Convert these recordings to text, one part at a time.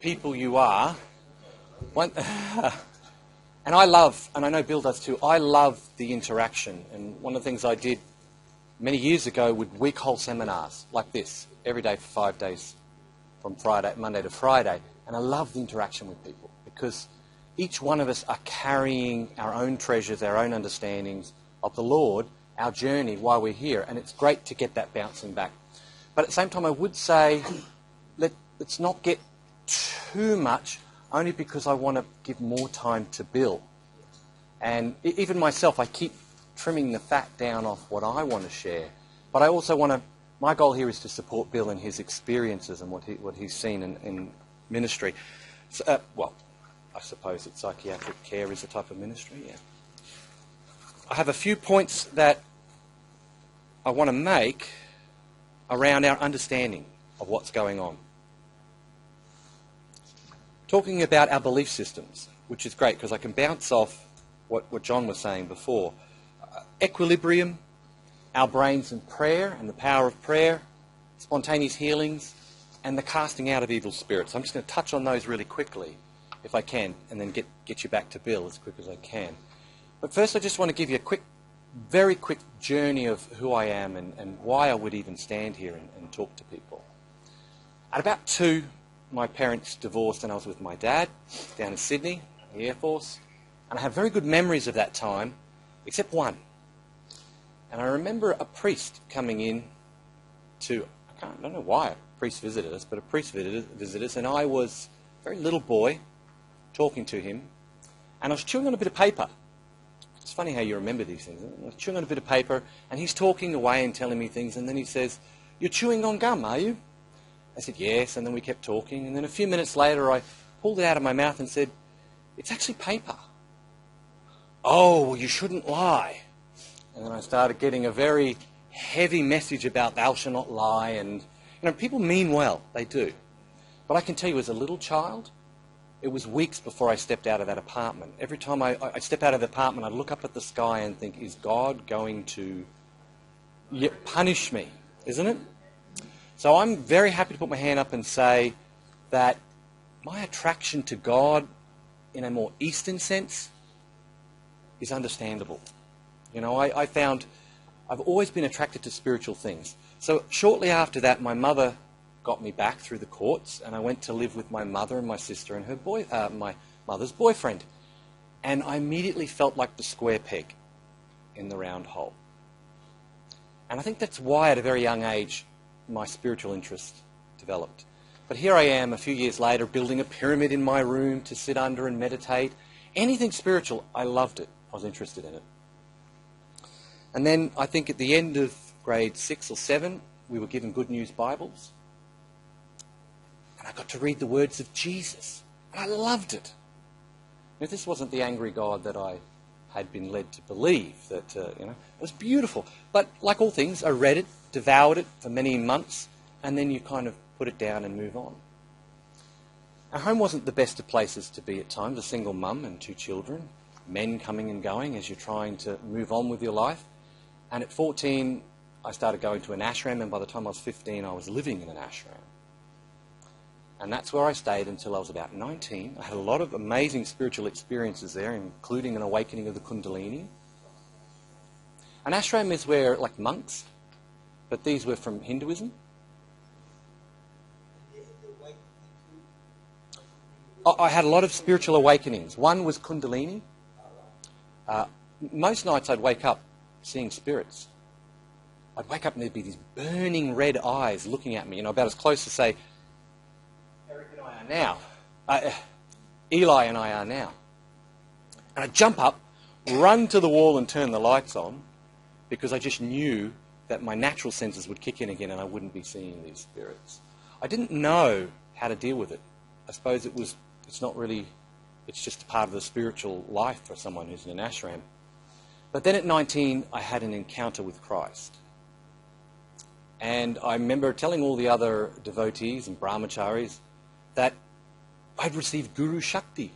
people you are. And I love, and I know Bill does too, I love the interaction. And one of the things I did many years ago with week-whole seminars like this, every day for 5 days, from Monday to Friday. And I love the interaction with people because each one of us are carrying our own treasures, our own understandings of the Lord, our journey while we're here. And it's great to get that bouncing back. But at the same time, I would say, let's not get too much, only because I want to give more time to Bill. And even myself, I keep trimming the fat down off what I want to share. But I also want to, my goal here is to support Bill in his experiences and what he's seen in ministry. So, well, I suppose that psychiatric care is a type of ministry, yeah. I have a few points that I want to make around our understanding of what's going on. Talking about our belief systems, which is great because I can bounce off what John was saying before. Equilibrium, our brains and prayer and the power of prayer, spontaneous healings, and the casting out of evil spirits. I'm just going to touch on those really quickly, if I can, and then get you back to Bill as quick as I can. But first I just want to give you a very quick journey of who I am and why I would even stand here and talk to people. At about 2, my parents divorced and I was with my dad down in Sydney, the Air Force. And I have very good memories of that time, except one. And I remember a priest coming in I don't know why a priest visited us, but a priest visited us, and I was a very little boy talking to him, and I was chewing on a bit of paper. It's funny how you remember these things. I was chewing on a bit of paper, and he's talking away and telling me things, and then he says, "You're chewing on gum, are you?" I said, "Yes," and then we kept talking, and then a few minutes later I pulled it out of my mouth and said, "It's actually paper." "Oh, well, you shouldn't lie." And then I started getting a very heavy message about thou shalt not lie, and people mean well, they do. But I can tell you, as a little child, it was weeks before I stepped out of that apartment. Every time I step out of the apartment, I look up at the sky and think, is God going to punish me? Isn't it? So I'm very happy to put my hand up and say that my attraction to God in a more Eastern sense is understandable. I found I've always been attracted to spiritual things. So shortly after that, my mother got me back through the courts, and I went to live with my mother and my sister and my mother's boyfriend. And I immediately felt like the square peg in the round hole. And I think that's why at a very young age my spiritual interest developed. But here I am a few years later building a pyramid in my room to sit under and meditate. Anything spiritual, I loved it. I was interested in it. And then I think at the end of grade 6 or 7, we were given Good News Bibles. And I got to read the words of Jesus. And I loved it. Now, this wasn't the angry God that I had been led to believe. It was beautiful. But like all things, I read it, devoured it for many months, and then you kind of put it down and move on. Our home wasn't the best of places to be at times, a single mum and 2 children, men coming and going as you're trying to move on with your life. And at 14, I started going to an ashram, and by the time I was 15, I was living in an ashram. And that's where I stayed until I was about 19. I had a lot of amazing spiritual experiences there, including an awakening of the Kundalini. An ashram is where, like monks, but these were from Hinduism. I had a lot of spiritual awakenings. One was Kundalini. Most nights I'd wake up seeing spirits. I'd wake up and there'd be these burning red eyes looking at me, about as close to say, Eric and I are now. Eli and I are now. And I'd jump up, run to the wall and turn the lights on, because I just knew that my natural senses would kick in again and I wouldn't be seeing these spirits. I didn't know how to deal with it. I suppose it's just a part of the spiritual life for someone who's in an ashram. But then at 19, I had an encounter with Christ. And I remember telling all the other devotees and brahmacharis that I'd received Guru Shakti.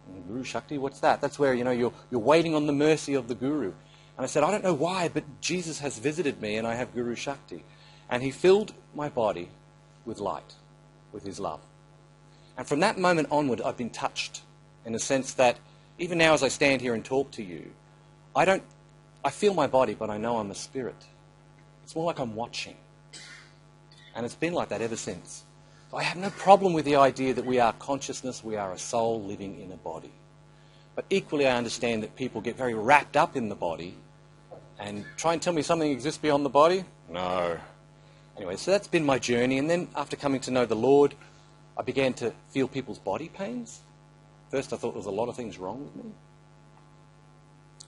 And Guru Shakti, what's that? That's where, you're waiting on the mercy of the Guru. And I said, I don't know why, but Jesus has visited me and I have Guru Shakti. And he filled my body with light, with his love. And from that moment onward, I've been touched in the sense that even now as I stand here and talk to you, I feel my body, but I know I'm a spirit. It's more like I'm watching. And it's been like that ever since. So I have no problem with the idea that we are consciousness, we are a soul living in a body. But equally I understand that people get very wrapped up in the body and try and tell me something exists beyond the body. No. Anyway, so that's been my journey. And then after coming to know the Lord, I began to feel people's body pains. First I thought there was a lot of things wrong with me.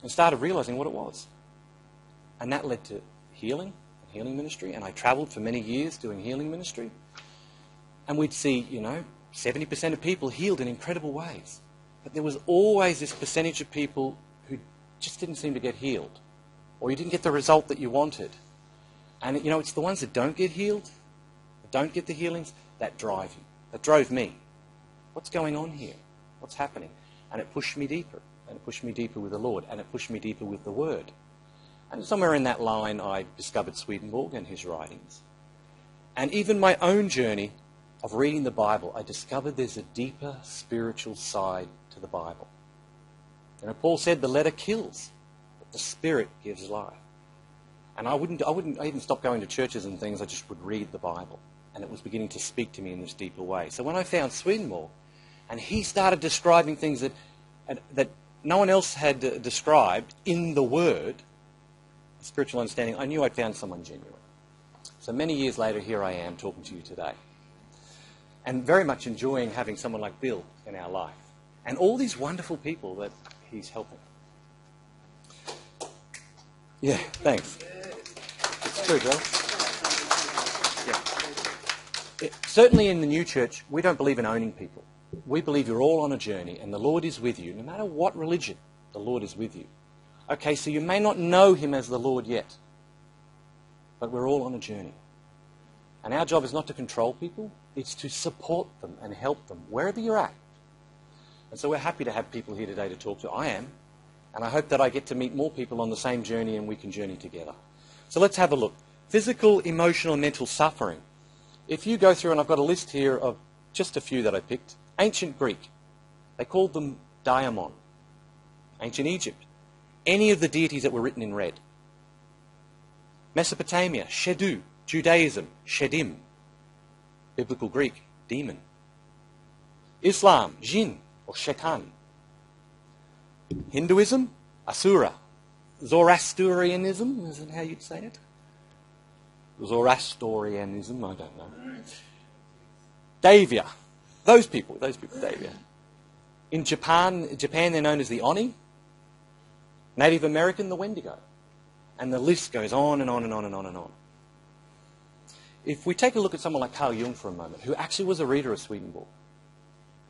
And started realizing what it was. And that led to healing and healing ministry. And I travelled for many years doing healing ministry. And we'd see, 70% of people healed in incredible ways. But there was always this percentage of people who just didn't seem to get healed. Or you didn't get the result that you wanted. And, it's the ones that don't get healed, that don't get the healings, that drive you. That drove me. What's going on here? What's happening? And it pushed me deeper. And it pushed me deeper with the Lord. And it pushed me deeper with the Word. And somewhere in that line, I discovered Swedenborg and his writings. And even my own journey of reading the Bible, I discovered there's a deeper spiritual side to the Bible. Paul said the letter kills, but the Spirit gives life. And I even stop going to churches and things. I just would read the Bible. And it was beginning to speak to me in this deeper way. So when I found Swedenborg, and he started describing things that no one else had described in the Word, spiritual understanding, I knew I'd found someone genuine. So many years later, here I am talking to you today. And very much enjoying having someone like Bill in our life. And all these wonderful people that he's helping. Yeah, thanks. It's true, Bill. Yeah. Certainly in the new church, we don't believe in owning people. We believe you're all on a journey and the Lord is with you. No matter what religion, the Lord is with you. Okay, so you may not know him as the Lord yet, but we're all on a journey. And our job is not to control people, it's to support them and help them wherever you're at. And so we're happy to have people here today to talk to. I am. And I hope that I get to meet more people on the same journey and we can journey together. So let's have a look. Physical, emotional, and mental suffering. If you go through, and I've got a list here of just a few that I picked. Ancient Greek, they called them daimon. Ancient Egypt, any of the deities that were written in red. Mesopotamia, Shedu. Judaism, Shedim. Biblical Greek, demon. Islam, Jinn or Shaitan. Hinduism, Asura. Zoroastrianism, is that how you'd say it? Zoroastrianism, I don't know. Devya, those people, Devya. In Japan they're known as the Oni. Native American, the Wendigo. And the list goes on and on and on and on and on. If we take a look at someone like Carl Jung for a moment, who actually was a reader of Swedenborg.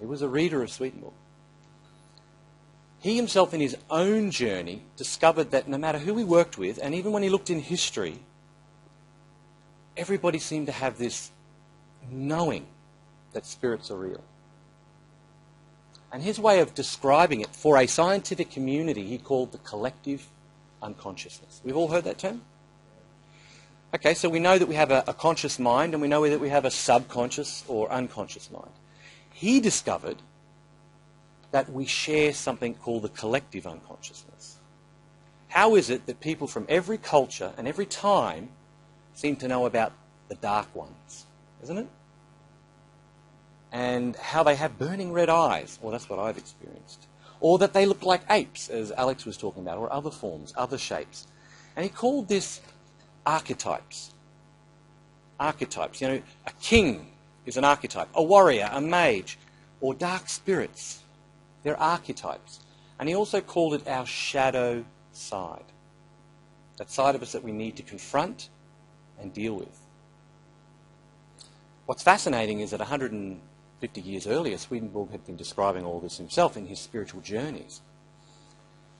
He was a reader of Swedenborg. He himself in his own journey discovered that no matter who he worked with, and even when he looked in history, everybody seemed to have this knowing that spirits are real. And his way of describing it for a scientific community, he called the collective unconsciousness. We've all heard that term? Okay, so we know that we have a conscious mind and we know that we have a subconscious or unconscious mind. He discovered that we share something called the collective unconsciousness. How is it that people from every culture and every time seem to know about the dark ones, isn't it? And how they have burning red eyes. Well, that's what I've experienced. Or that they look like apes, as Alex was talking about, or other forms, other shapes. And he called this archetypes. Archetypes. A king is an archetype. A warrior, a mage, or dark spirits. They're archetypes. And he also called it our shadow side. That side of us that we need to confront and deal with. What's fascinating is that 150 years earlier, Swedenborg had been describing all this himself in his spiritual journeys.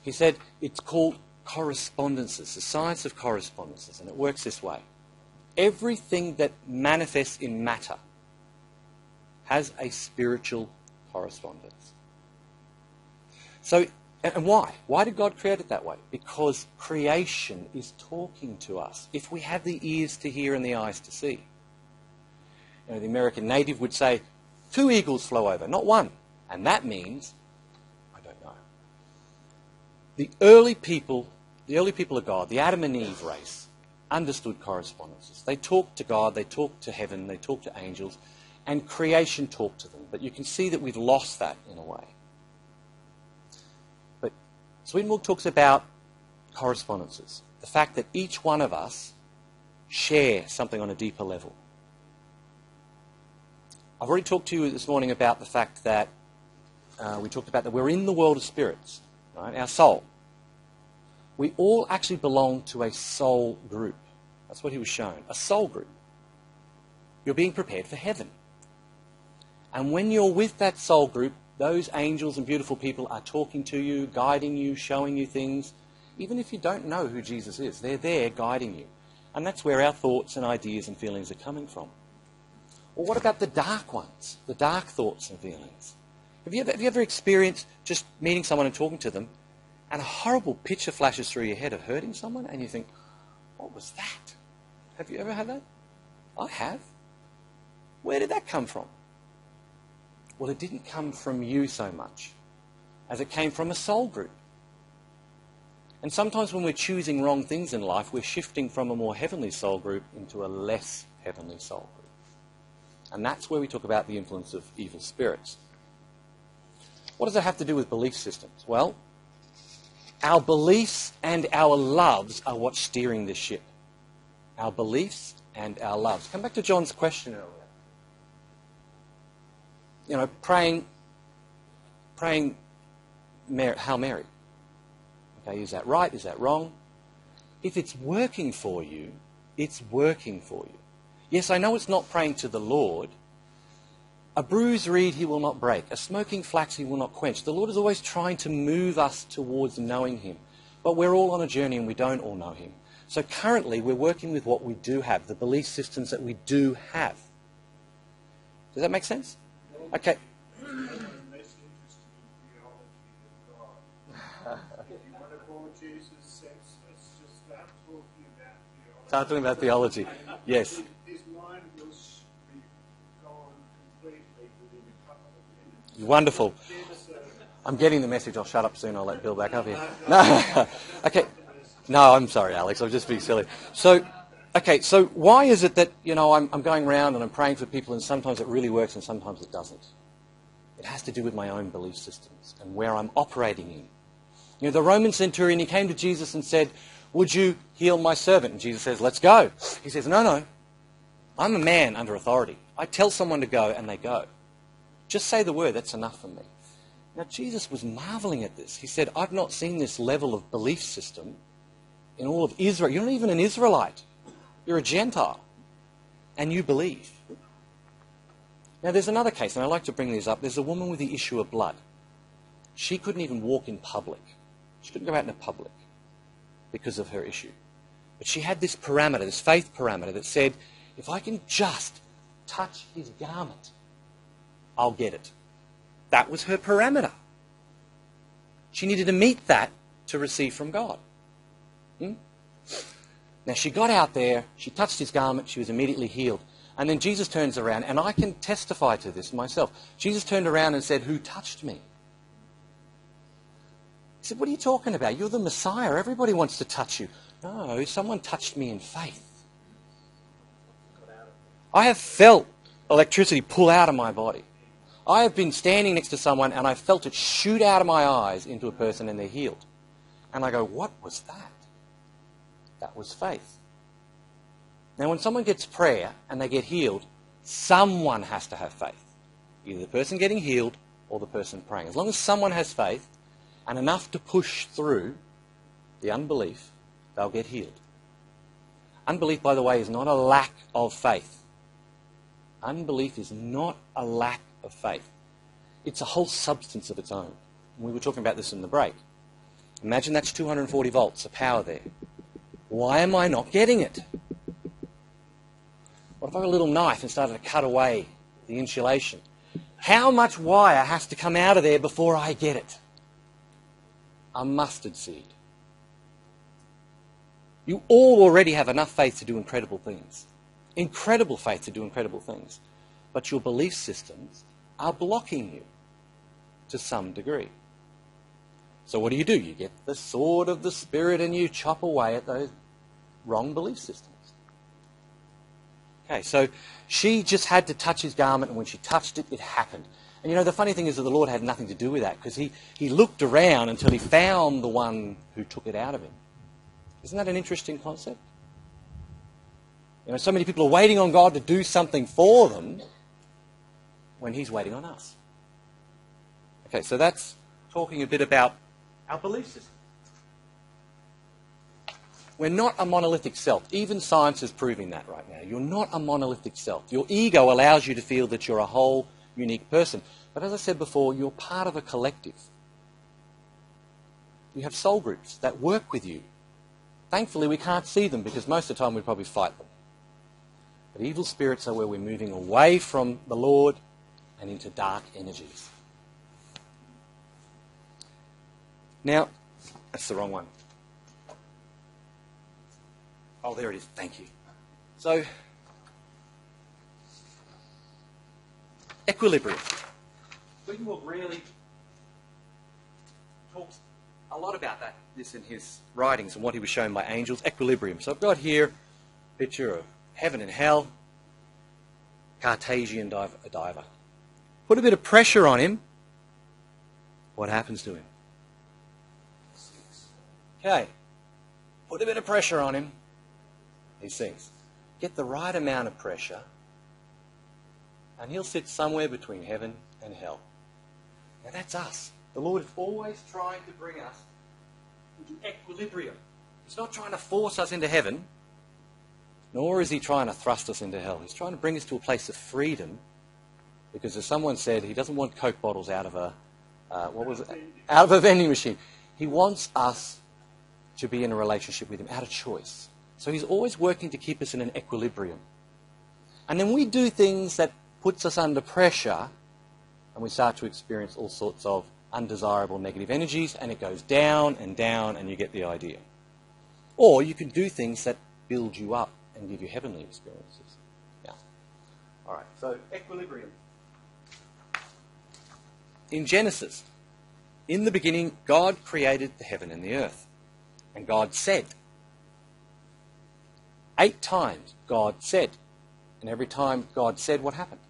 He said it's called correspondences, the science of correspondences, and it works this way. Everything that manifests in matter has a spiritual correspondence. So, and why? Why did God create it that way? Because creation is talking to us. If we have the ears to hear and the eyes to see. The American native would say, 2 eagles flew over, not one. And that means, I don't know. The early people of God, the Adam and Eve race, understood correspondences. They talked to God, they talked to heaven, they talked to angels, and creation talked to them. But you can see that we've lost that in a way. But Swedenborg talks about correspondences. The fact that each one of us share something on a deeper level. I've already talked to you this morning about the fact that we talked about that we're in the world of spirits, right? Our soul. We all actually belong to a soul group. That's what he was shown, a soul group. You're being prepared for heaven. And when you're with that soul group, those angels and beautiful people are talking to you, guiding you, showing you things. Even if you don't know who Jesus is, they're there guiding you. And that's where our thoughts and ideas and feelings are coming from. Well, what about the dark ones, the dark thoughts and feelings? Have you ever experienced just meeting someone and talking to them, and a horrible picture flashes through your head of hurting someone, and you think, what was that? Have you ever had that? I have. Where did that come from? Well, it didn't come from you so much as it came from a soul group. And sometimes when we're choosing wrong things in life, we're shifting from a more heavenly soul group into a less heavenly soul group. And that's where we talk about the influence of evil spirits. What does that have to do with belief systems? Well, our beliefs and our loves are what's steering this ship. Our beliefs and our loves. Come back to John's question earlier. You know, praying Hail Mary. Okay, is that right? Is that wrong? If it's working for you, it's working for you. Yes, I know it's not praying to the Lord. A bruised reed he will not break. A smoking flax he will not quench. The Lord is always trying to move us towards knowing him. But we're all on a journey and we don't all know him. So currently we're working with what we do have, the belief systems that we do have. Does that make sense? Okay. Start talking about theology. Yes. His mind will be gone completely within a couple of minutes. Wonderful. I'm getting the message. I'll shut up soon. I'll let Bill back up here. No. Okay. No, I'm sorry, Alex. I'm just being silly. So why is it that, I'm going around and I'm praying for people and sometimes it really works and sometimes it doesn't? It has to do with my own belief systems and where I'm operating in. The Roman centurion, he came to Jesus and said, would you heal my servant? And Jesus says, let's go. He says, no. I'm a man under authority. I tell someone to go and they go. Just say the word, that's enough for me. Now, Jesus was marveling at this. He said, I've not seen this level of belief system in all of Israel. You're not even an Israelite. You're a Gentile. And you believe. Now, there's another case, and I like to bring these up. There's a woman with the issue of blood. She couldn't even walk in public. She couldn't go out in the public because of her issue. But she had this parameter, this faith parameter that said, if I can just touch his garment, I'll get it. That was her parameter. She needed to meet that to receive from God. Now she got out there, she touched his garment, she was immediately healed. And then Jesus turns around, and I can testify to this myself. Jesus turned around and said, who touched me? He said, what are you talking about? You're the Messiah. Everybody wants to touch you. No, someone touched me in faith. I have felt electricity pull out of my body. I have been standing next to someone and I felt it shoot out of my eyes into a person and they're healed. And I go, what was that? That was faith. Now, when someone gets prayer and they get healed, someone has to have faith. Either the person getting healed or the person praying. As long as someone has faith and enough to push through the unbelief, they'll get healed. Unbelief, by the way, is not a lack of faith. Unbelief is not a lack of faith. It's a whole substance of its own. We were talking about this in the break. Imagine that's 240 volts of power there. Why am I not getting it? What if I had a little knife and started to cut away the insulation? How much wire has to come out of there before I get it? A mustard seed. You all already have enough faith to do incredible things. Incredible faith to do incredible things. But your belief systems are blocking you to some degree. So what do? You get the sword of the Spirit and you chop away at those wrong belief systems. Okay, so she just had to touch his garment, and when she touched it, it happened. And you know, the funny thing is that the Lord had nothing to do with that, because he looked around until he found the one who took it out of him. Isn't that an interesting concept? You know, so many people are waiting on God to do something for them when he's waiting on us. Okay, so that's talking a bit about our belief system. We're not a monolithic self. Even science is proving that right now. You're not a monolithic self. Your ego allows you to feel that you're a whole, unique person. But as I said before, you're part of a collective. You have soul groups that work with you. Thankfully, we can't see them because most of the time we'd probably fight them. But evil spirits are where we're moving away from the Lord and into dark energies. Now, that's the wrong one. Oh, there it is. Thank you. So, equilibrium. Swedenborg really talks a lot about this in his writings and what he was shown by angels. Equilibrium. So I've got here a picture of heaven and hell, Cartesian diver. Put a bit of pressure on him. What happens to him? Okay. Put a bit of pressure on him. He sinks. Get the right amount of pressure, and he'll sit somewhere between heaven and hell. Now that's us. The Lord is always trying to bring us into equilibrium. He's not trying to force us into heaven, nor is he trying to thrust us into hell. He's trying to bring us to a place of freedom, because as someone said, he doesn't want Coke bottles out of out of a vending machine. He wants us to be in a relationship with him out of choice. So he's always working to keep us in an equilibrium. And then we do things that puts us under pressure, and we start to experience all sorts of undesirable negative energies, and it goes down, and you get the idea. Or you can do things that build you up and give you heavenly experiences. Yeah. All right, so equilibrium. In Genesis, in the beginning, God created the heaven and the earth. And God said. 8 times God said. And every time God said, what happened?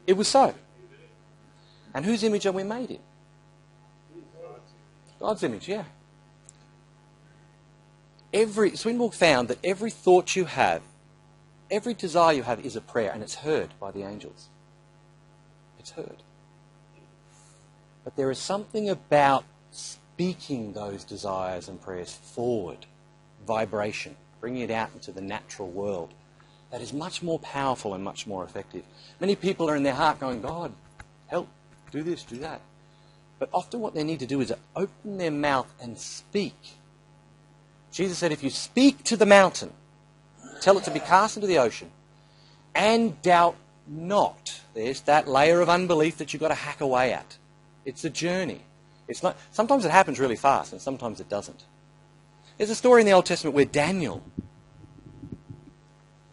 It was so. And whose image are we made in? God's image, yeah. Swedenborg found that every thought you have, every desire you have is a prayer, and it's heard by the angels. It's heard. But there is something about speaking those desires and prayers forward, vibration, bringing it out into the natural world, that is much more powerful and much more effective. Many people are in their heart going, God, help, do this, do that. But often what they need to do is open their mouth and speak. Jesus said, if you speak to the mountain, tell it to be cast into the ocean, and doubt not. There's that layer of unbelief that you've got to hack away at. It's a journey. It's not. Sometimes it happens really fast, and sometimes it doesn't. There's a story in the Old Testament where Daniel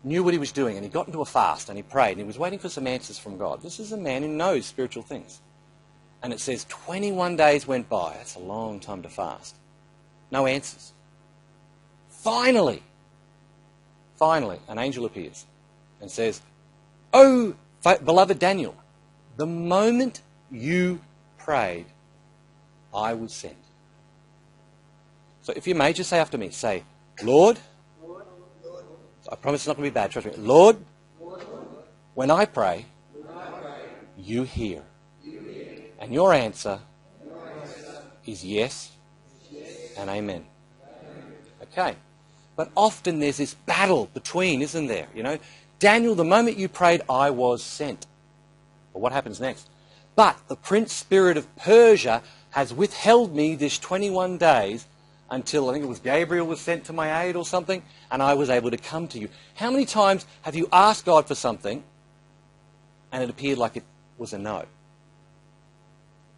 knew what he was doing, and he got into a fast, and he prayed, and he was waiting for some answers from God. This is a man who knows spiritual things. And it says 21 days went by. That's a long time to fast. No answers. Finally, an angel appears and says, "Oh, beloved Daniel, the moment you prayed, I was sent." So if you may, just say after me. Say, Lord, I promise it's not going to be bad, trust me. Lord, when I pray, you hear. And your answer is yes and amen. Okay. But often there's this battle between, isn't there? You know, Daniel, the moment you prayed, I was sent. Well, what happens next? But the prince spirit of Persia has withheld me this 21 days until I think it was Gabriel was sent to my aid or something, and I was able to come to you. How many times have you asked God for something and it appeared like it was a no?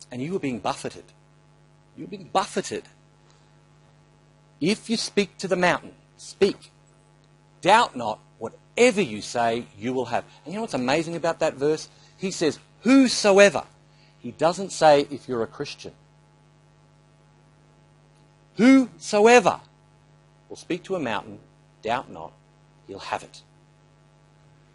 And you were being buffeted. You were being buffeted. If you speak to the mountain, speak. Doubt not, whatever you say, you will have. And you know what's amazing about that verse? He says, Whosoever. He doesn't say if you're a Christian. Whosoever will speak to a mountain, doubt not, he'll have it.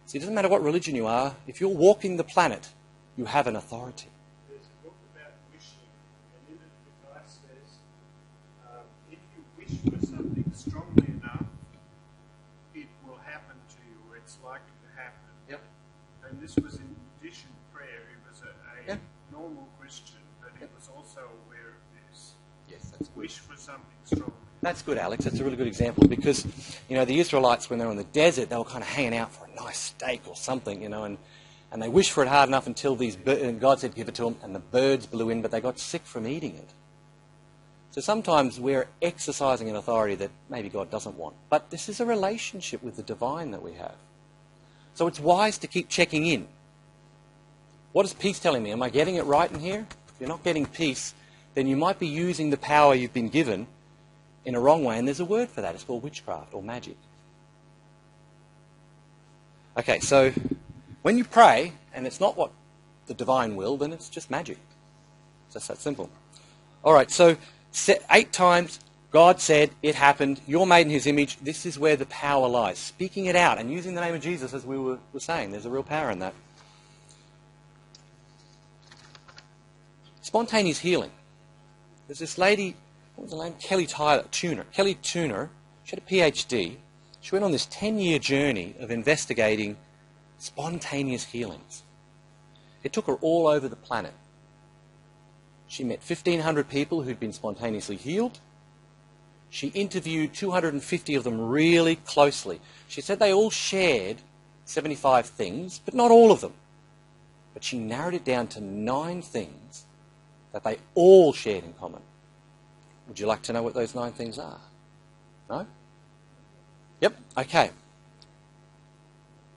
See, it doesn't matter what religion you are. If you're walking the planet, you have an authority. There's a book about wishing, and in it the guy says, if you wish for something strongly enough, it will happen to you, or it's likely to happen. Yep. And this was in addition prayer. He was a normal Christian, but he was also aware of this. Yes, that's good. Wish for something strong. That's good, Alex. That's a really good example because, the Israelites, when they were in the desert, they were kind of hanging out for a nice steak or something, and they wished for it hard enough until and God said give it to them, and the birds blew in, but they got sick from eating it. So sometimes we're exercising an authority that maybe God doesn't want. But this is a relationship with the divine that we have. So it's wise to keep checking in. What is peace telling me? Am I getting it right in here? If you're not getting peace, then you might be using the power you've been given in a wrong way, and there's a word for that. It's called witchcraft or magic. Okay, so when you pray, and it's not what the divine will, then it's just magic. It's just that simple. All right, so 8 times God said, it happened, you're made in his image. This is where the power lies. Speaking it out and using the name of Jesus, as we were saying, there's a real power in that. Spontaneous healing. There's this lady, what was her name? Kelly Tuner. She had a PhD. She went on this 10-year journey of investigating spontaneous healings. It took her all over the planet. She met 1,500 people who'd been spontaneously healed. She interviewed 250 of them really closely. She said they all shared 75 things, but not all of them. But she narrowed it down to 9 things that they all shared in common. Would you like to know what those 9 things are? No? Yep, okay.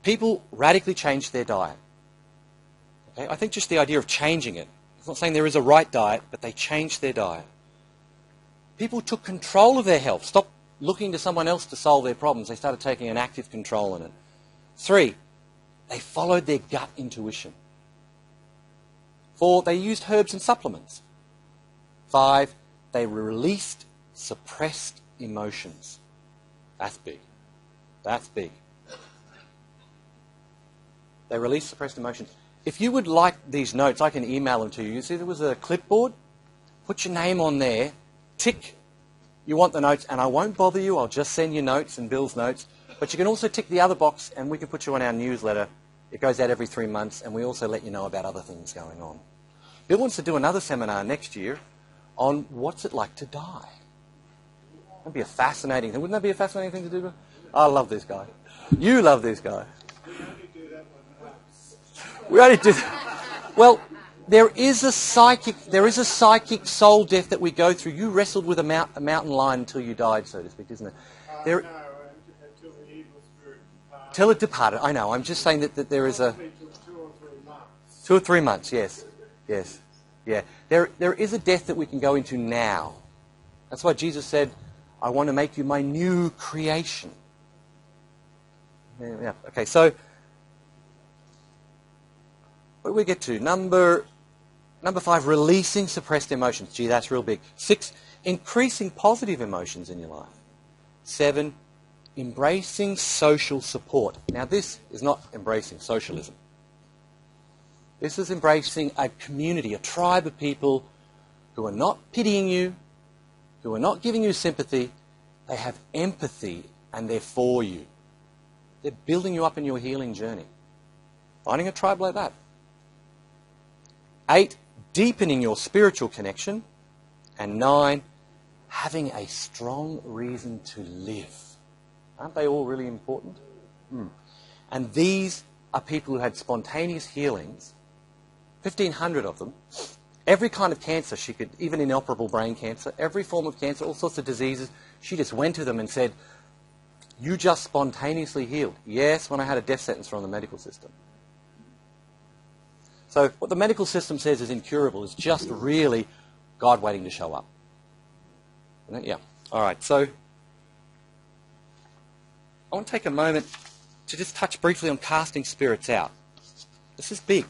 People radically changed their diet. Okay? I think just the idea of changing it, it's not saying there is a right diet, but they changed their diet. People took control of their health, stopped looking to someone else to solve their problems. They started taking an active control in it. 3, they followed their gut intuition. 4, they used herbs and supplements. 5, they released suppressed emotions. That's big. That's big. They released suppressed emotions. If you would like these notes, I can email them to you. You see there was a clipboard? Put your name on there. Tick you want the notes, and I won't bother you. I'll just send you notes and Bill's notes. But you can also tick the other box, and we can put you on our newsletter. It goes out every 3 months, and we also let you know about other things going on. Bill wants to do another seminar next year on what's it like to die. That'd be a fascinating thing. Wouldn't that be a fascinating thing to do? I love this guy. You love this guy. We only do that. Well, there is a psychic soul death that we go through. You wrestled with a mountain lion until you died, so to speak, isn't it? No, until the evil spirit departed. Till it departed. I know. I'm just saying that there is a... 2 or 3 months. 2 or 3 months, yes. Yes. Yeah. There is a death that we can go into now. That's why Jesus said, I want to make you my new creation. Yeah. Okay, so what do we get to? Number 5, releasing suppressed emotions. Gee, that's real big. 6, increasing positive emotions in your life. 7, embracing social support. Now, this is not embracing socialism. This is embracing a community, a tribe of people who are not pitying you, who are not giving you sympathy. They have empathy and they're for you. They're building you up in your healing journey. Finding a tribe like that. 8, deepening your spiritual connection. And 9, having a strong reason to live. Aren't they all really important? And these are people who had spontaneous healings, 1,500 of them. Every kind of cancer she could, even inoperable brain cancer, every form of cancer, all sorts of diseases, she just went to them and said, you just spontaneously healed. Yes, when I had a death sentence from the medical system. So what the medical system says is incurable is just really God waiting to show up. Isn't it? Yeah. All right, so I want to take a moment to just touch briefly on casting spirits out. This is big.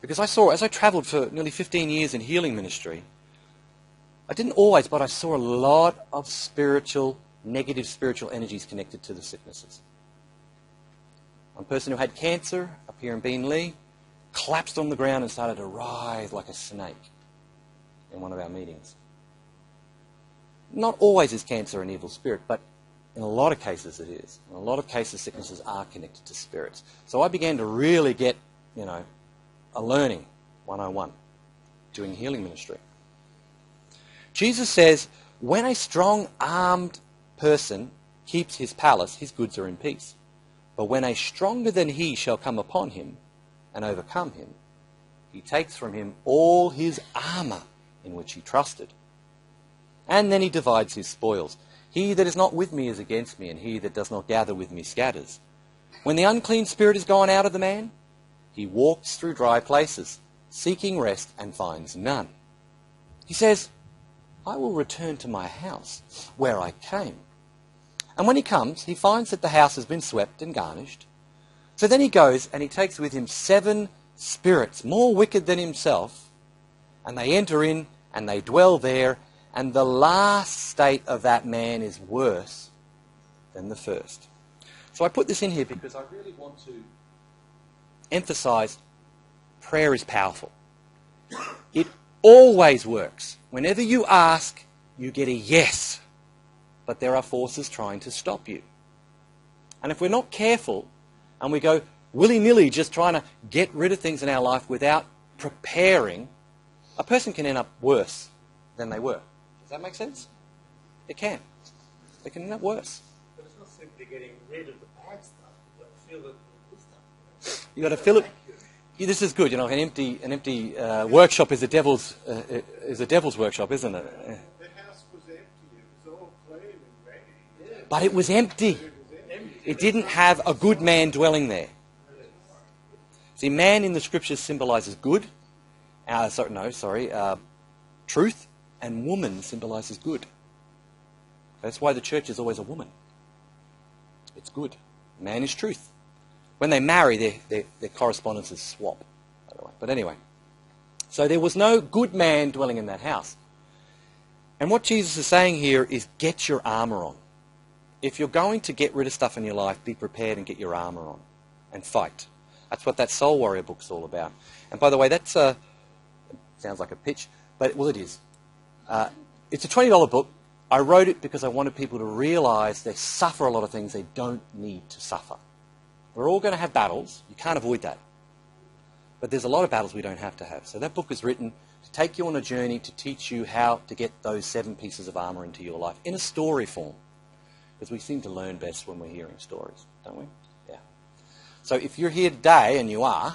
Because I saw, as I travelled for nearly 15 years in healing ministry, I didn't always, but I saw a lot of negative spiritual energies connected to the sicknesses. One person who had cancer up here in Beenleigh collapsed on the ground and started to writhe like a snake in one of our meetings. Not always is cancer an evil spirit, but in a lot of cases it is. In a lot of cases, sicknesses are connected to spirits. So I began to really get, a learning 101 doing healing ministry. Jesus says, when a strong-armed person keeps his palace, his goods are in peace. But when a stronger than he shall come upon him and overcome him, he takes from him all his armour in which he trusted. And then he divides his spoils. He that is not with me is against me, and he that does not gather with me scatters. When the unclean spirit is gone out of the man, he walks through dry places, seeking rest and finds none. He says, I will return to my house, where I came. And when he comes, he finds that the house has been swept and garnished. So then he goes and he takes with him 7 spirits, more wicked than himself, and they enter in and they dwell there, and the last state of that man is worse than the first. So I put this in here because I really want to emphasize prayer is powerful. It always works. Whenever you ask, you get a yes. But there are forces trying to stop you. And if we're not careful and we go willy-nilly just trying to get rid of things in our life without preparing, a person can end up worse than they were. Does that make sense? It can. They can end up worse. But it's not simply getting rid of the bad stuff. You've got to fill it with good stuff. You've got to fill it. Yeah, this is good. An empty workshop is a devil's workshop, isn't it? The house was empty. It was all clean and ready. Yeah. But it was empty. It didn't have a good man dwelling there. See, man in the scriptures symbolises good. Truth, and woman symbolises good. That's why the church is always a woman. It's good. Man is truth. When they marry, their correspondences swap, by the way. But anyway, so there was no good man dwelling in that house. And what Jesus is saying here is get your armour on. If you're going to get rid of stuff in your life, be prepared and get your armour on and fight. That's what that Soul Warrior book's all about. And by the way, that's it sounds like a pitch, but well, it is. It's a $20 book. I wrote it because I wanted people to realise they suffer a lot of things they don't need to suffer. We're all going to have battles. You can't avoid that. But there's a lot of battles we don't have to have. So that book is written to take you on a journey to teach you how to get those 7 pieces of armour into your life in a story form. Because we seem to learn best when we're hearing stories, don't we? Yeah. So if you're here today, and you are,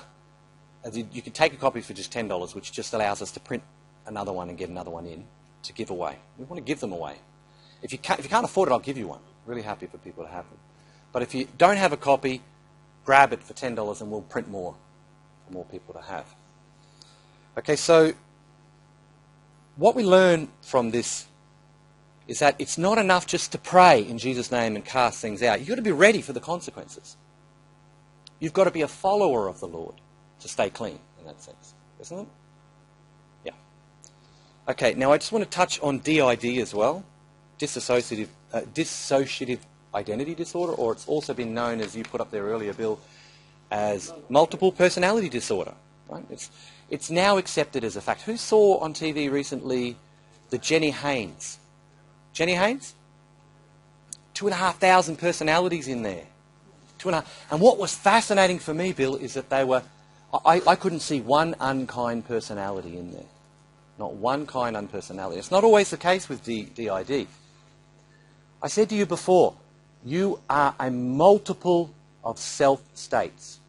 you can take a copy for just $10, which just allows us to print another one and get another one in to give away. We want to give them away. If you can't afford it, I'll give you one. Really happy for people to have them. But if you don't have a copy, grab it for $10 and we'll print more for more people to have. Okay, so what we learn from this is that it's not enough just to pray in Jesus' name and cast things out. You've got to be ready for the consequences. You've got to be a follower of the Lord to stay clean in that sense, isn't it? Yeah. Okay, now I just want to touch on DID as well, dissociative identity disorder, or it's also been known, as you put up there earlier, Bill, as multiple personality disorder. Right? It's now accepted as a fact. Who saw on TV recently the Jenny Haynes? Jenny Haynes? 2,500 personalities in there. 2.5. And what was fascinating for me, Bill, is that they were... I couldn't see one unkind personality in there. Not one kind unpersonality. It's not always the case with DID. I said to you before, you are a multiple of self states.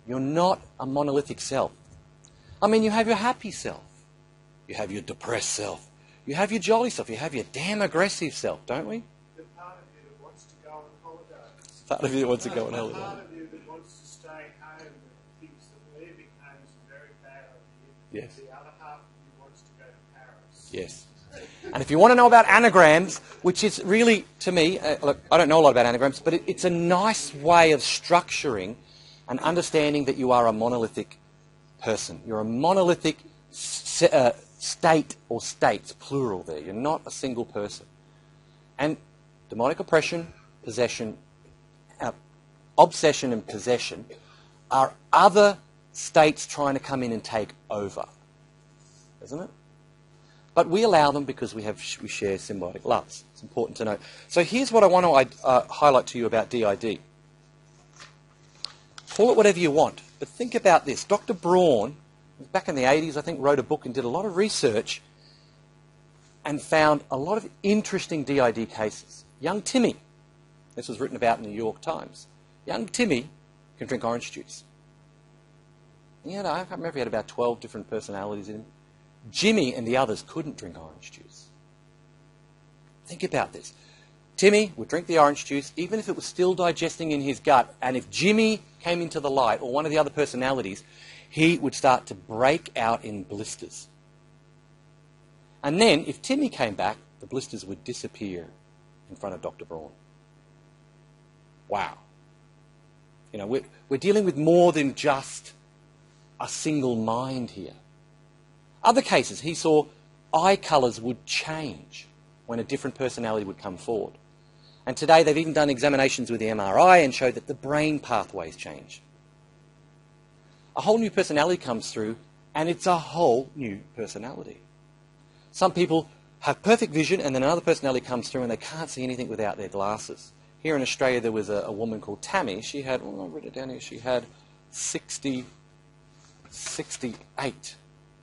You're not a monolithic self. I mean, you have your happy self. You have your depressed self. You have your jolly self. You have your damn aggressive self, don't we? The part of you that wants to go on holidays. Part of you that wants to go on holiday. Part of you that wants to stay home and thinks that leaving home is a very bad idea. Yes. The other half of you wants to go to Paris. Yes. And if you want to know about anagrams, which is really, to me, look, I don't know a lot about anagrams, but it's a nice way of structuring and understanding that you are a monolithic person. You're a monolithic state or states, plural there. You're not a single person. And demonic oppression, possession, obsession and possession are other states trying to come in and take over. Isn't it? But we allow them because we share symbiotic loves. It's important to know. So here's what I want to highlight to you about DID. Call it whatever you want, but think about this. Dr. Braun, back in the 80s, I think, wrote a book and did a lot of research and found a lot of interesting DID cases. Young Timmy, this was written about in the New York Times. Young Timmy can drink orange juice. I can't remember, he had about 12 different personalities in him. Jimmy and the others couldn't drink orange juice. Think about this. Timmy would drink the orange juice even if it was still digesting in his gut, and if Jimmy came into the light, or one of the other personalities, he would start to break out in blisters. And then, if Timmy came back, the blisters would disappear in front of Dr. Braun. Wow. We're dealing with more than just a single mind here. Other cases, he saw eye colours would change when a different personality would come forward. And today they've even done examinations with the MRI and showed that the brain pathways change. A whole new personality comes through, and it's a whole new personality. Some people have perfect vision, and then another personality comes through and they can't see anything without their glasses. Here in Australia there was a woman called Tammy. She had, I wrote it down here, she had 68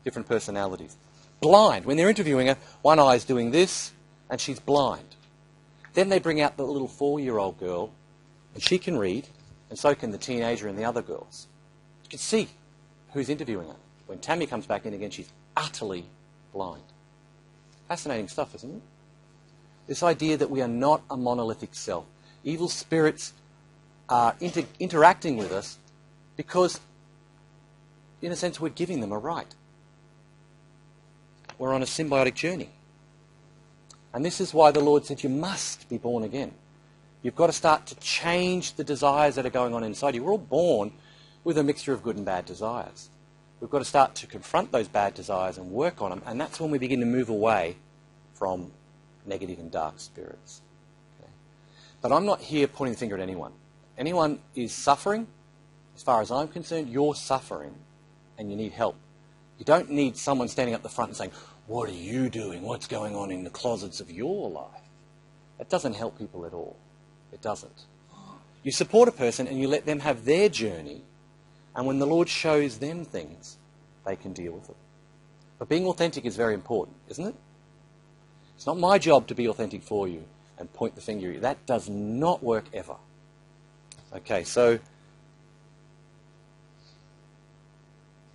different personalities. Blind. When they're interviewing her, one eye's doing this, and she's blind. Then they bring out the little 4-year-old girl, and she can read, and so can the teenager and the other girls. You can see who's interviewing her. When Tammy comes back in again, she's utterly blind. Fascinating stuff, isn't it? This idea that we are not a monolithic self. Evil spirits are interacting with us because, in a sense, we're giving them a right. We're on a symbiotic journey. And this is why the Lord said you must be born again. You've got to start to change the desires that are going on inside you. We're all born with a mixture of good and bad desires. We've got to start to confront those bad desires and work on them, and that's when we begin to move away from negative and dark spirits. Okay? But I'm not here pointing the finger at anyone. Anyone is suffering. As far as I'm concerned, you're suffering and you need help. You don't need someone standing up the front and saying, "What are you doing? What's going on in the closets of your life?" That doesn't help people at all. It doesn't. You support a person and you let them have their journey, and when the Lord shows them things, they can deal with it. But being authentic is very important, isn't it? It's not my job to be authentic for you and point the finger at you. That does not work ever. Okay, so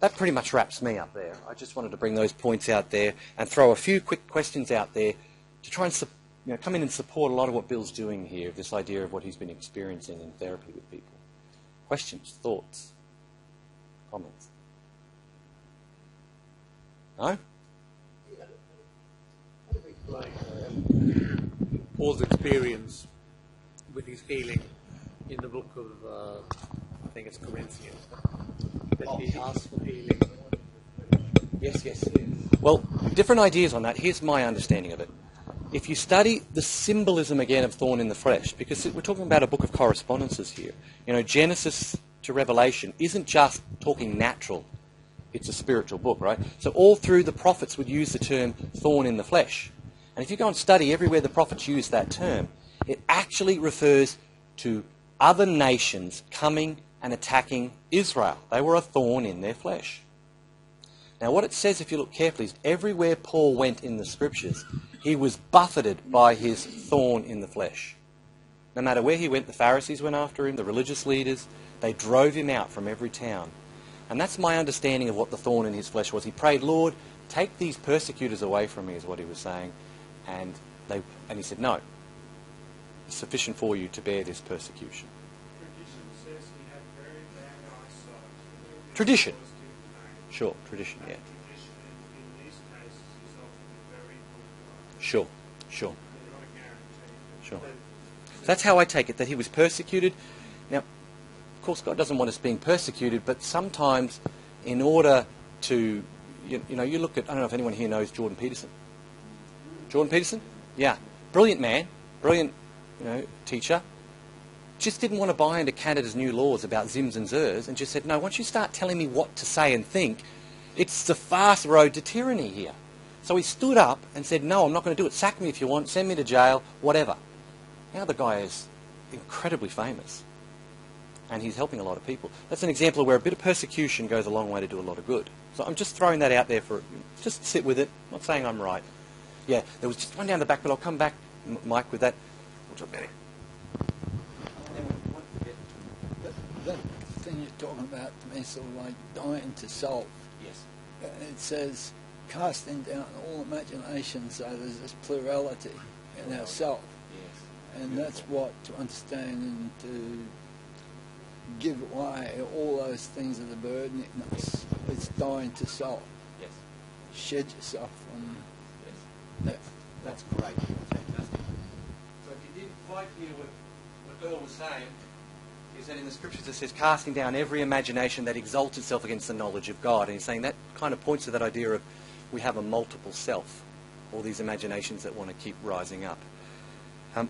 that pretty much wraps me up there. I just wanted to bring those points out there and throw a few quick questions out there to try and come in and support a lot of what Bill's doing here, this idea of what he's been experiencing in therapy with people. Questions, thoughts, comments? No? Paul's experience with his healing in the book of, I think it's Corinthians, that he asked for healing. Yes. Well, different ideas on that. Here's my understanding of it. If you study the symbolism again of thorn in the flesh, because we're talking about a book of correspondences here. Genesis to Revelation isn't just talking natural. It's a spiritual book, right? So all through the prophets would use the term thorn in the flesh. And if you go and study everywhere the prophets use that term, it actually refers to other nations coming and attacking Israel. They were a thorn in their flesh. Now what it says, if you look carefully, is everywhere Paul went in the scriptures, he was buffeted by his thorn in the flesh. No matter where he went, the Pharisees went after him, the religious leaders, they drove him out from every town. And that's my understanding of what the thorn in his flesh was. He prayed, "Lord, take these persecutors away from me," is what he was saying. And he said, "No, it's sufficient for you to bear this persecution." Tradition says he had very bad eyesight. Tradition. Sure, tradition, yeah. Tradition in these cases is often very good. Sure. Not a guarantee. Sure. That's how I take it, that he was persecuted. Now, of course, God doesn't want us being persecuted, but sometimes in order to, you know, you look at, I don't know if anyone here knows Jordan Peterson. Jordan Peterson? Yeah. Brilliant man, brilliant, you know, teacher. Just didn't want to buy into Canada's new laws about Zims and Zers, and just said, no, once you start telling me what to say and think, it's the fast road to tyranny here. So he stood up and said, no, I'm not going to do it. Sack me if you want, send me to jail, whatever. Now the guy is incredibly famous, and he's helping a lot of people. That's an example of where a bit of persecution goes a long way to do a lot of good. So I'm just throwing that out there for, just sit with it. I'm not saying I'm right. Yeah, there was just one down the back, but I'll come back, Mike, with that. We'll talk about it. That thing you're talking about to me, sort of like dying to self. Yes. It says, casting down all imaginations, so there's this plurality in ourself. Yes. And that's what to understand and to give away all those things that are burdening us. It's dying to self. Yes. Shed yourself from that. That's great. Fantastic. So if you did quite hear what Earl was saying, is that in the scriptures it says casting down every imagination that exalts itself against the knowledge of God. And he's saying that kind of points to that idea of we have a multiple self, all these imaginations that want to keep rising up. In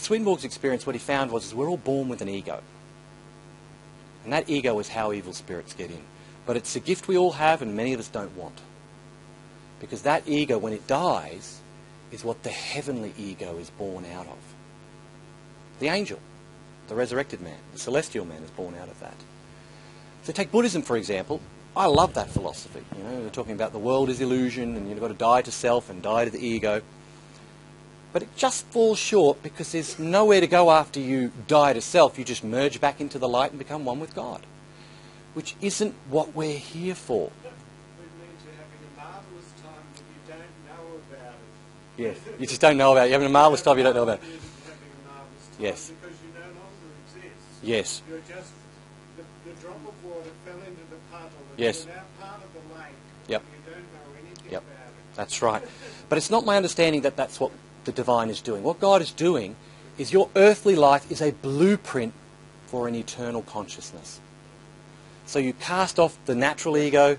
Swedenborg's experience, what he found was we're all born with an ego. And that ego is how evil spirits get in. But it's a gift we all have and many of us don't want. Because that ego, when it dies, is what the heavenly ego is born out of. The angel, the resurrected man, the celestial man is born out of that. So take Buddhism, for example. I love that philosophy. You know, they're talking about the world is illusion and you've got to die to self and die to the ego. But it just falls short because there's nowhere to go after you die to self. You just merge back into the light and become one with God, which isn't what we're here for. It means you're having a marvellous time but you don't know about it. Yes, you just don't know about it. You're having a marvellous time you don't know about it. You're having a marvellous time Yes. because you no longer exist. Yes. You're just, the drop of water fell into the puddle and Yes. you're now part of the lake. Yep. You don't know anything Yep. about it. That's right. But it's not my understanding that that's what the divine is doing. What God is doing is your earthly life is a blueprint for an eternal consciousness. So you cast off the natural ego,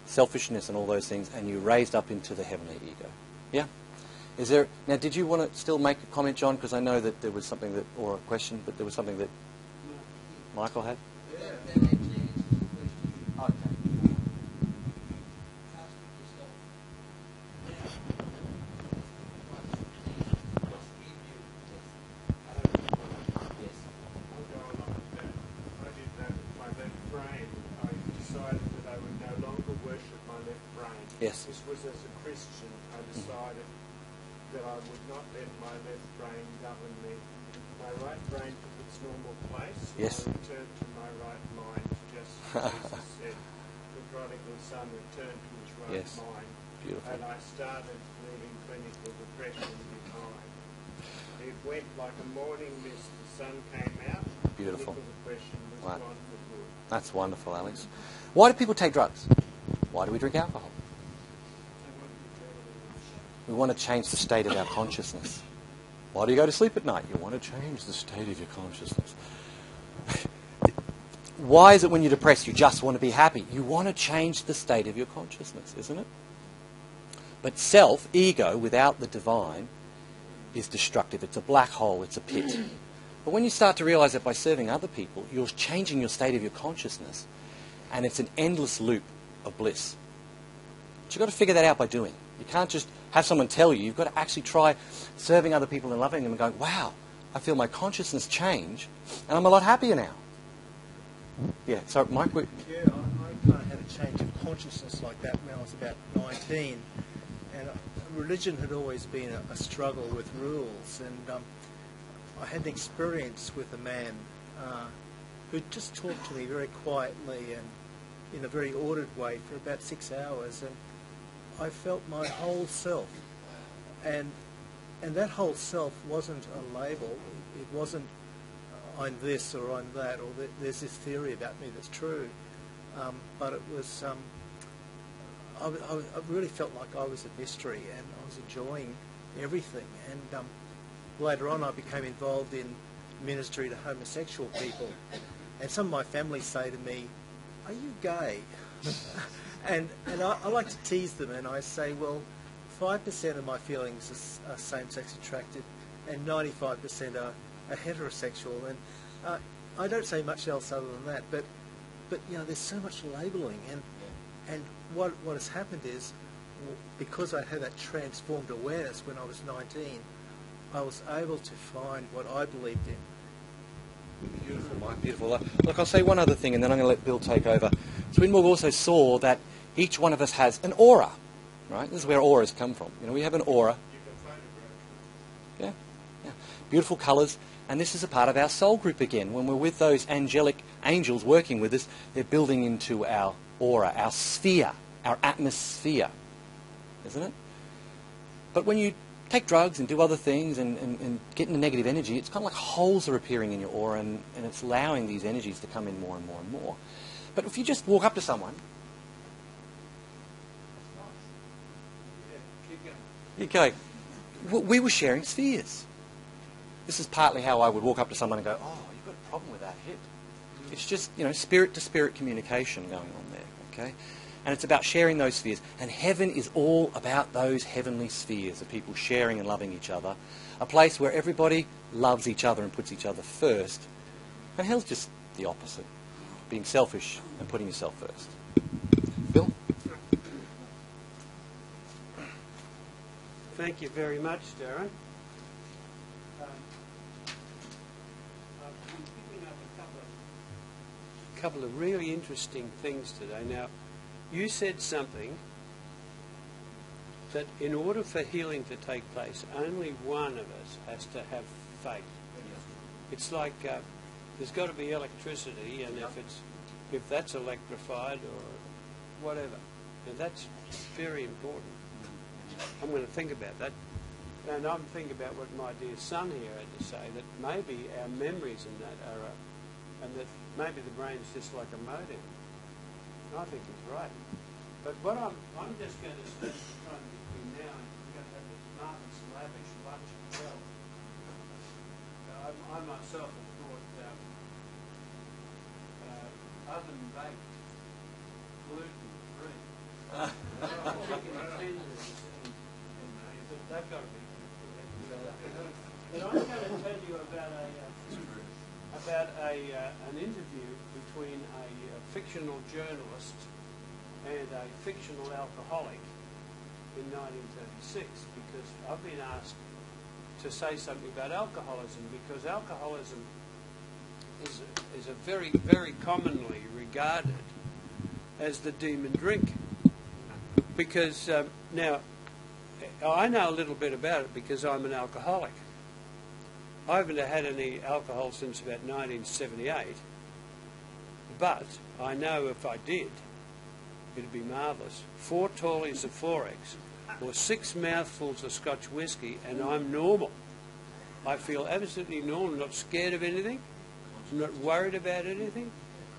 selfishness and all those things, and you raised up into the heavenly ego. Yeah? Is there, now did you want to still make a comment, John? Because I know that there was something that, or a question, but there was something that Michael had? Okay. Yes. This was as a Christian, I decided that I would not let my left brain govern me. My right brain took its normal place. Yes. I returned to my right mind, just as Jesus said. The prodigal son returned to his right Yes. mind. Beautiful. And I started leaving clinical depression behind. It went like a morning mist. The sun came out. Beautiful. Clinical depression was Wow. gone for good. That's wonderful, Alex. Why do people take drugs? Why do we drink alcohol? We want to change the state of our consciousness. Why do you go to sleep at night? You want to change the state of your consciousness. Why is it when you're depressed you just want to be happy? You want to change the state of your consciousness, isn't it? But self, ego, without the divine, is destructive. It's a black hole. It's a pit. But when you start to realize that by serving other people, you're changing your state of your consciousness, and it's an endless loop of bliss. But you've got to figure that out by doing. You can't just have someone tell you. You've got to actually try serving other people and loving them and going, wow, I feel my consciousness change, and I'm a lot happier now. Yeah, so Mike, Yeah, I kind of had a change of consciousness like that when I was about 19. And religion had always been a struggle with rules. And I had an experience with a man who just talked to me very quietly and in a very ordered way for about 6 hours. And I felt my whole self. And that whole self wasn't a label. It wasn't I'm this or I'm that, or there's this theory about me that's true. But it was, I really felt like I was a mystery and I was enjoying everything. And later on I became involved in ministry to homosexual people. And some of my family say to me, are you gay? and I like to tease them, and I say, well, 5% of my feelings are same-sex attracted, and 95% are heterosexual. And I don't say much else other than that. But there's so much labelling, and what has happened is, because I had that transformed awareness when I was 19, I was able to find what I believed in. Beautiful, Mike, beautiful. Look, I'll say one other thing, and then I'm going to let Bill take over. Swinburne also saw that each one of us has an aura, right? This is where auras come from. We have an aura. Yeah. Beautiful colours, and this is a part of our soul group again. When we're with those angelic angels working with us, they're building into our aura, our sphere, our atmosphere, isn't it? But when you take drugs and do other things and get into negative energy, it's kind of like holes are appearing in your aura, and it's allowing these energies to come in more and more and more. But if you just walk up to someone, okay, we were sharing spheres. This is partly how I would walk up to someone and go, oh, you've got a problem with that hip. It's just, spirit-to-spirit communication going on there, okay? And it's about sharing those spheres. And heaven is all about those heavenly spheres of people sharing and loving each other. A place where everybody loves each other and puts each other first. And hell's just the opposite. Being selfish and putting yourself first. Bill? Thank you very much, Darren. I've been picking up a couple of really interesting things today. Now, you said something that in order for healing to take place, only one of us has to have faith. It's like there's got to be electricity, and if that's electrified or whatever, and that's very important. I'm going to think about that, and I'm thinking about what my dear son here had to say, that maybe our memories in that are, and that maybe the brain's just like a modem. I think he's right. But what I'm just going to spend the time between now and we're going to have this marvellous, lavish lunch as well. I myself have thought oven-baked, gluten-free. Chicken tenders, they've got to be. But I'm going to tell you about an interview between a fictional journalist and a fictional alcoholic in 1936, because I've been asked to say something about alcoholism, because alcoholism is a very, very commonly regarded as the demon drink. Because now, I know a little bit about it because I'm an alcoholic. I haven't had any alcohol since about 1978, but I know if I did, it'd be marvellous. 4 tallies of 4X or 6 mouthfuls of Scotch whisky, and I'm normal. I feel absolutely normal, not scared of anything, not worried about anything,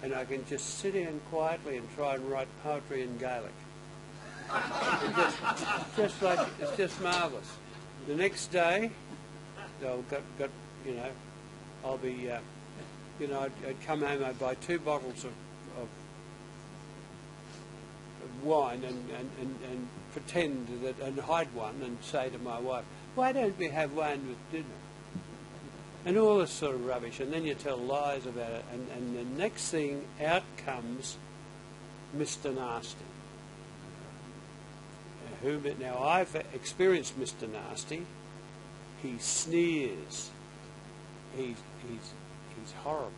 and I can just sit down quietly and try and write poetry in Gaelic. It's just marvellous. The next day, I'll be, I'd come home, I'd buy 2 bottles of wine and pretend that, and hide one and say to my wife, why don't we have wine with dinner? And all this sort of rubbish. And then you tell lies about it. And the next thing, out comes Mr. Nasty. Now, I've experienced Mr. Nasty. He sneers. He's horrible.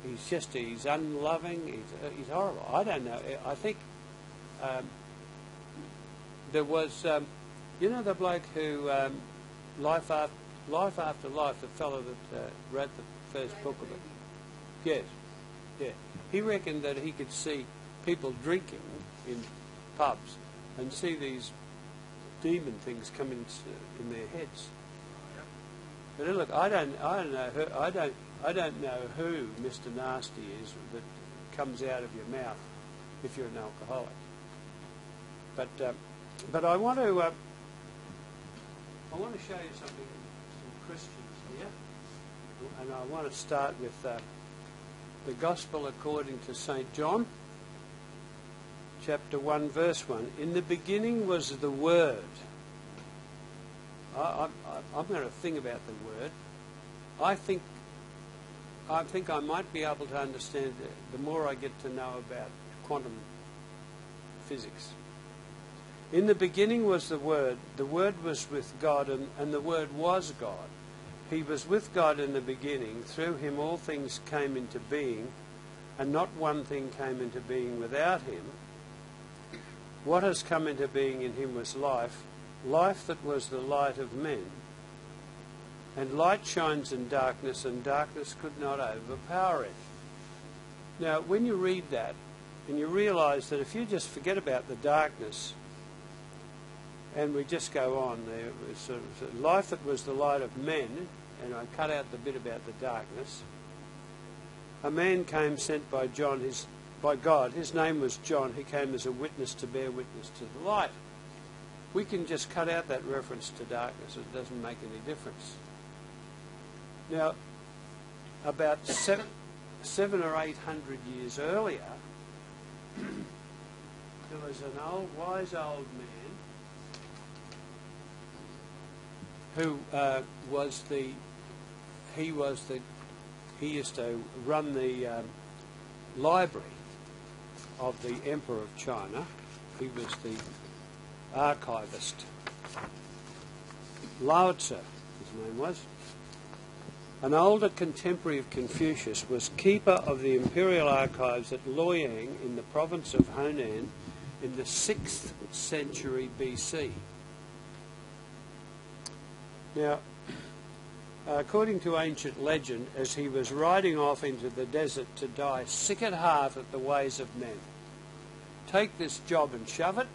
He's unloving. He's horrible. I don't know. I think there was, the bloke who, Life After Life, the fellow that wrote the first book of it. Yes, yeah. He reckoned that he could see people drinking in pubs and see these demon things come in their heads. But look, I don't know who Mr. Nasty is that comes out of your mouth if you're an alcoholic. But I want to show you something, some Christians here, and I want to start with the Gospel according to St. John, chapter 1, verse 1. In the beginning was the Word. I'm going to think about the Word. I think I might be able to understand it the more I get to know about quantum physics. In the beginning was the Word was with God, and the Word was God. He was with God in the beginning. Through him all things came into being, and not one thing came into being without him. What has come into being in him was life, life that was the light of men. And light shines in darkness, and darkness could not overpower it. Now, when you read that, and you realise that if you just forget about the darkness, and we just go on, there was sort of life that was the light of men, and I cut out the bit about the darkness. A man came sent by God. His name was John. He came as a witness to bear witness to the light. We can just cut out that reference to darkness. It doesn't make any difference. Now, about 700 or 800 years earlier, there was an wise old man who he used to run the library of the Emperor of China. He was the archivist. Lao Tzu, his name was. An older contemporary of Confucius, was keeper of the imperial archives at Luoyang in the province of Honan in the 6th century BC. Now, according to ancient legend, as he was riding off into the desert to die sick at heart at the ways of men, take this job and shove it.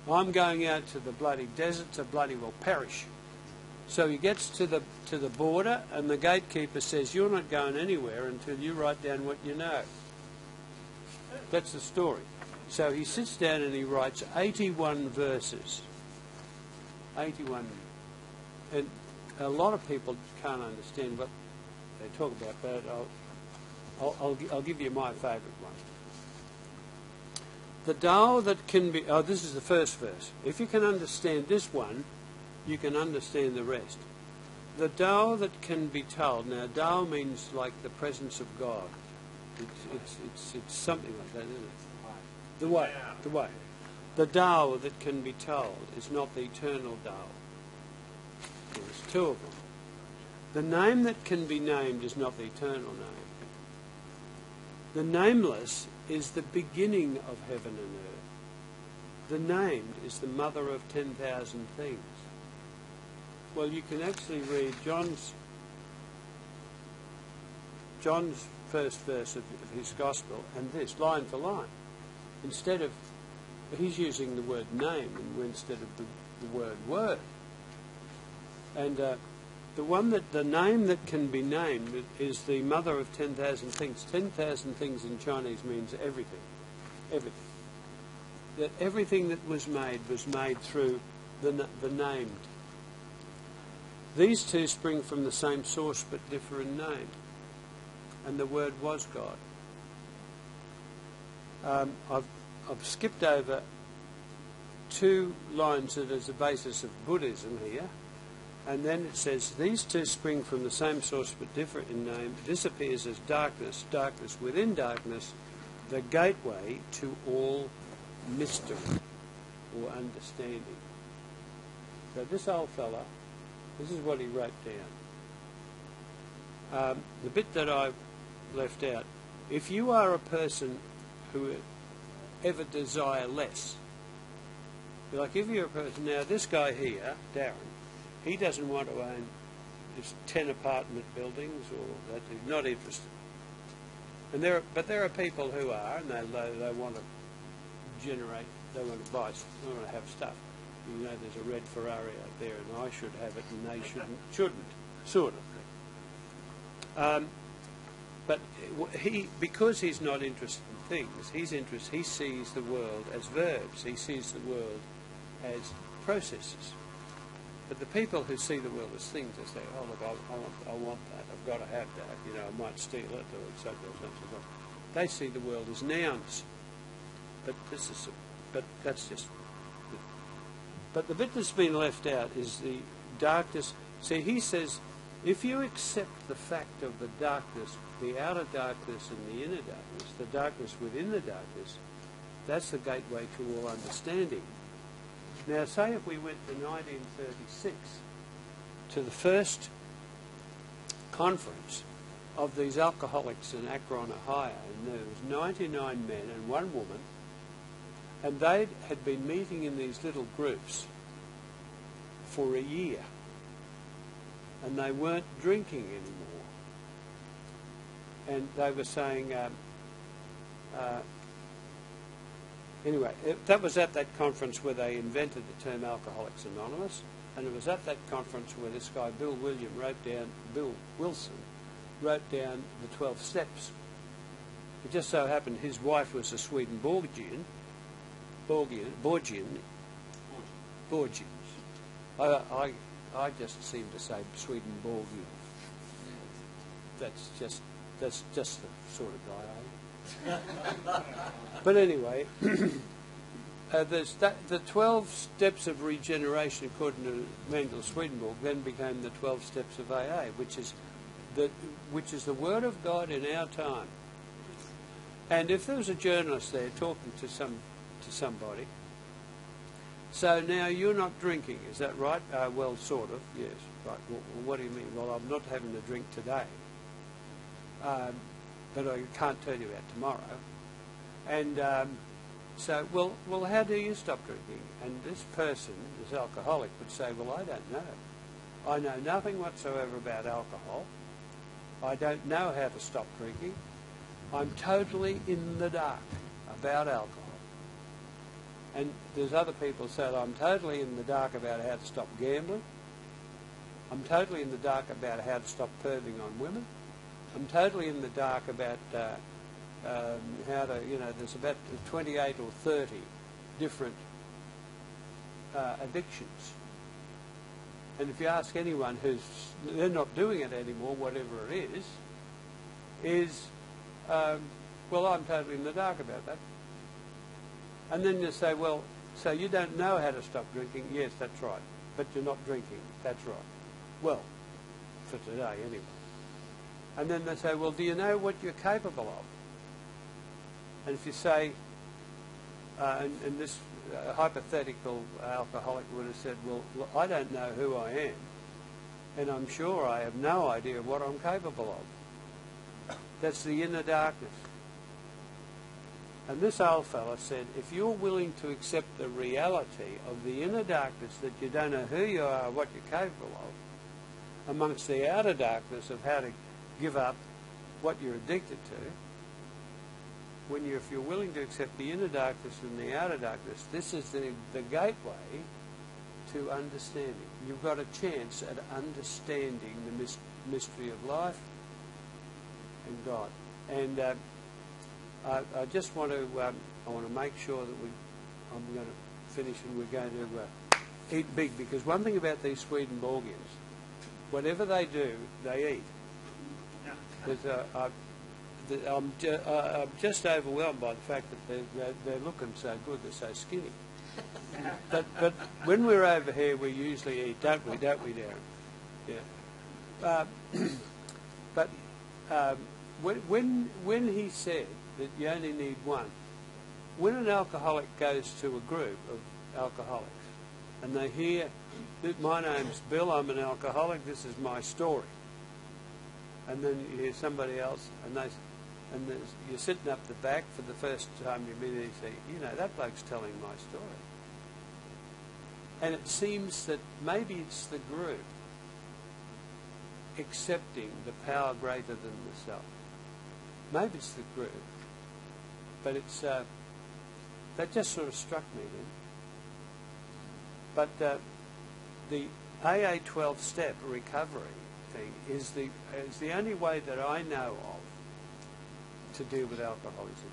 I'm going out to the bloody desert to bloody well perish. So he gets to the border, and the gatekeeper says, you're not going anywhere until you write down what you know. That's the story. So he sits down and he writes 81 verses. 81. And a lot of people can't understand what they talk about, but I'll give you my favourite one. The Tao that can be... Oh, this is the first verse. If you can understand this one, you can understand the rest. The Tao that can be told. Now, Tao means like the presence of God. It's something like that, isn't it? The way. The way. The Tao that can be told is not the eternal Tao. There's two of them. The name that can be named is not the eternal name. The nameless is the beginning of heaven and earth. The named is the mother of 10,000 things. Well, you can actually read John's first verse of his gospel and this, line for line. Instead of, he's using the word name instead of the word word. And the name that can be named is the mother of 10,000 things. 10,000 things in Chinese means everything. Everything. That everything that was made through the named. These two spring from the same source but differ in name. And the Word was God. I've skipped over 2 lines that is the basis of Buddhism here. And then it says, these two spring from the same source but differ in name. This appears as darkness, darkness within darkness, the gateway to all mystery or understanding. So this old fella, this is what he wrote down. The bit that I left out, if you are a person who ever desire less, like if you're a person, now this guy here, Darren, he doesn't want to own just 10 apartment buildings or that. He's not interested. And there are people who are, and they want to generate, they want to buy, they want to have stuff. You know, there's a red Ferrari out there, and I should have it, and they shouldn't, sort of thing. But because he's not interested in things, he sees the world as verbs. He sees the world as processes. But the people who see the world as things, they say, oh, look, I want that, I've got to have that, you know, I might steal it, or so forth. They see the world as nouns. But that's just... But the bit that's been left out is the darkness. See, he says, if you accept the fact of the darkness, the outer darkness and the inner darkness, the darkness within the darkness, that's the gateway to all understanding. Now, say if we went to 1936, to the first conference of these alcoholics in Akron, Ohio, and there was 99 men and 1 woman, and they had been meeting in these little groups for a year, and they weren't drinking anymore. And they were saying, anyway, that was at that conference where they invented the term Alcoholics Anonymous, and it was at that conference where this guy, Bill Wilson, wrote down the 12 steps. It just so happened his wife was a Swedenborgian. I just seem to say Swedenborgian. That's just the sort of guy I am. But anyway, the 12 steps of regeneration, according to Mendel Swedenborg, then became the 12 steps of AA, which is the Word of God in our time. And if there was a journalist there talking to somebody, so now you're not drinking, is that right? Well, sort of, yes. Right. Well, what do you mean? Well, I'm not having a drink today, but I can't tell you about tomorrow. And so, well, how do you stop drinking? And this person, this alcoholic, would say, well, I don't know. I know nothing whatsoever about alcohol. I don't know how to stop drinking. I'm totally in the dark about alcohol. And there's other people say, I'm totally in the dark about how to stop gambling. I'm totally in the dark about how to stop perving on women. I'm totally in the dark about how to, there's about 28 or 30 different addictions. And if you ask anyone they're not doing it anymore, whatever it is, well, I'm totally in the dark about that. And then you say, well, so you don't know how to stop drinking? Yes, that's right. But you're not drinking. That's right. Well, for today anyway. And then they say, well, do you know what you're capable of? And if you say, and this hypothetical alcoholic would have said, well, I don't know who I am, and I'm sure I have no idea what I'm capable of. That's the inner darkness. And this old fella said, if you're willing to accept the reality of the inner darkness, that you don't know who you are, what you're capable of, amongst the outer darkness of how to give up what you're addicted to, if you're willing to accept the inner darkness and the outer darkness, this is the gateway to understanding. You've got a chance at understanding the mystery of life and God. And I just want to make sure that I'm going to finish and we're going to eat big, because one thing about these Swedenborgians, whatever they do, they eat. I'm just overwhelmed by the fact that they're looking so good, they're so skinny. But when we're over here, we usually eat, don't we, Darren? Yeah. But when he said that you only need one, when an alcoholic goes to a group of alcoholics and they hear that my name's Bill, I'm an alcoholic, this is my story, and then you hear somebody else and you're sitting up the back for the first time you meet, and you say, that bloke's telling my story. And it seems that maybe it's the group accepting the power greater than the self. Maybe it's the group. But it's that just sort of struck me then. But the AA 12-step recovery thing is the only way that I know of to deal with alcoholism.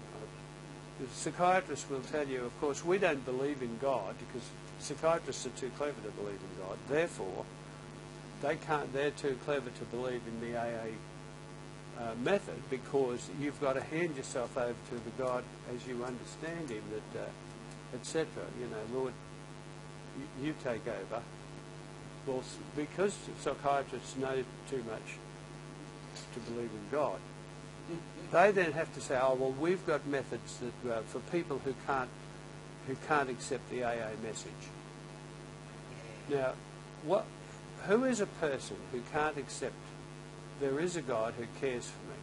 The psychiatrist will tell you, of course, we don't believe in God because psychiatrists are too clever to believe in God. Therefore, they're too clever to believe in the AA method, because you've got to hand yourself over to the God as you understand him, that etc. You know, Lord, you take over. Well, because psychiatrists know too much to believe in God, they then have to say, oh, well, we've got methods that for people who can't accept the AA message. Now, who is a person who can't accept there is a God who cares for me?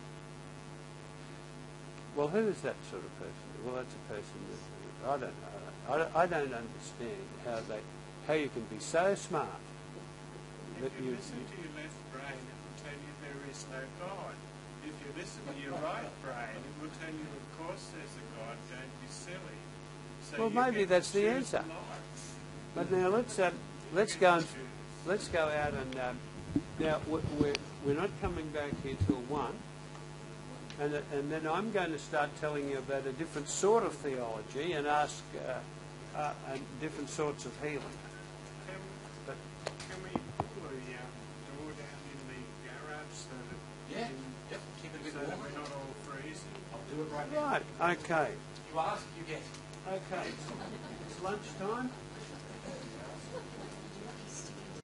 Well, who is that sort of person? Well, that's a person that I don't know. I don't understand how you can be so smart that If you listen to your left brain, it will tell you there is no God. If you listen to your right brain, it will tell you, of course, there's a God. Don't be silly. So well, maybe that's the answer. But now let's go out and now we're not coming back here till 1, and then I'm going to start telling you about a different sort of theology and ask and different sorts of healing. Can we put the door down in the garage so that Keep it a bit so that warm. we're not all freezing? I'll do it right now. Right. Okay. You ask, you get. Okay. It's lunchtime.